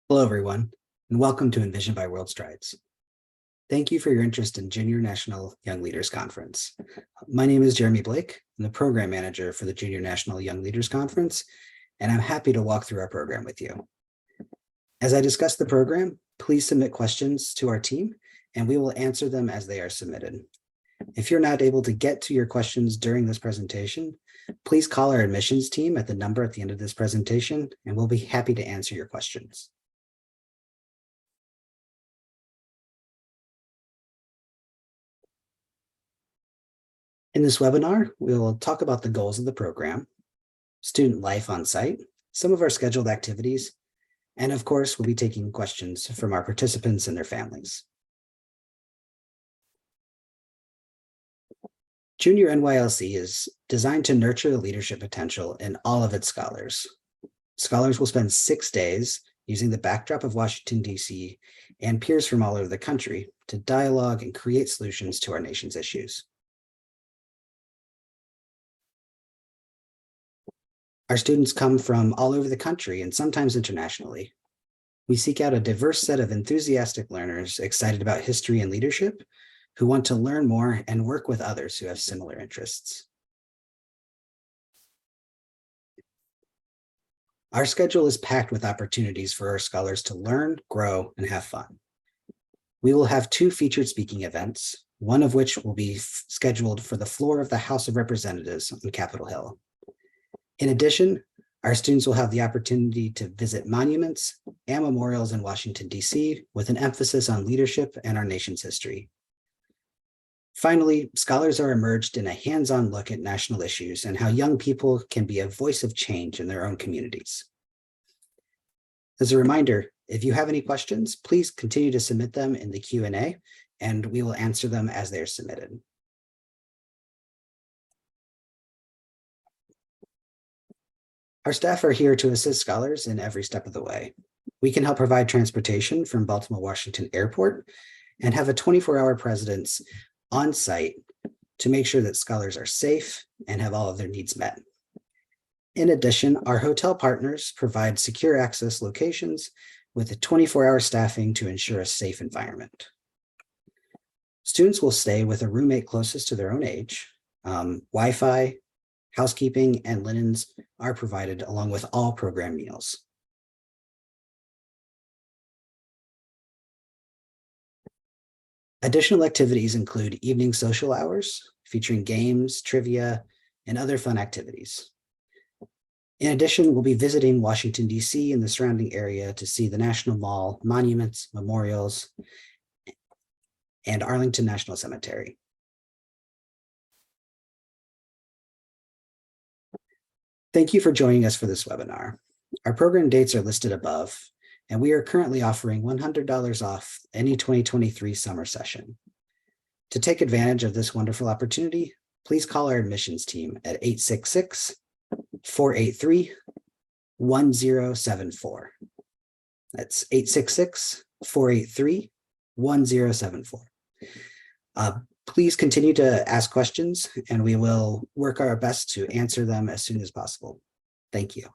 Hello, everyone, and welcome to Envision by World Strides. Thank you for your interest in Junior National Young Leaders Conference. My name is Jeremy Blake. I'm the program manager for the Junior National Young Leaders Conference, and I'm happy to walk through our program with you. As I discuss the program, please submit questions to our team, and we will answer them as they are submitted. If you're not able to get to your questions during this presentation, please call our admissions team at the number at the end of this presentation, and we'll be happy to answer your questions. In this webinar, we will talk about the goals of the program, student life on site, some of our scheduled activities, and of course, we'll be taking questions from our participants and their families. JrNYLC is designed to nurture the leadership potential in all of its scholars. Scholars will spend 6 days using the backdrop of Washington, D.C. and peers from all over the country to dialogue and create solutions to our nation's issues. Our students come from all over the country and sometimes internationally. We seek out a diverse set of enthusiastic learners excited about history and leadership who want to learn more and work with others who have similar interests. Our schedule is packed with opportunities for our scholars to learn, grow, and have fun. We will have 2 featured speaking events, one of which will be scheduled for the floor of the House of Representatives on Capitol Hill. In addition, our students will have the opportunity to visit monuments and memorials in Washington, D.C., with an emphasis on leadership and our nation's history. Finally, scholars are immersed in a hands-on look at national issues and how young people can be a voice of change in their own communities. As a reminder, if you have any questions, please continue to submit them in the Q&A, and we will answer them as they are submitted. Our staff are here to assist scholars in every step of the way. We can help provide transportation from Baltimore Washington Airport and have a 24-hour presence on site to make sure that scholars are safe and have all of their needs met. In addition, our hotel partners provide secure access locations with a 24-hour staffing to ensure a safe environment. Students will stay with a roommate closest to their own age. Wi-Fi, housekeeping, and linens are provided along with all program meals. Additional activities include evening social hours featuring games, trivia, and other fun activities. In addition, we'll be visiting Washington, D.C. and the surrounding area to see the National Mall, monuments, memorials, and Arlington National Cemetery. Thank you for joining us for this webinar. Our program dates are listed above, and we are currently offering $100 off any 2023 summer session. To take advantage of this wonderful opportunity, please call our admissions team at 866-483-1074. That's 866-483-1074. Please continue to ask questions, and we will work our best to answer them as soon as possible. Thank you.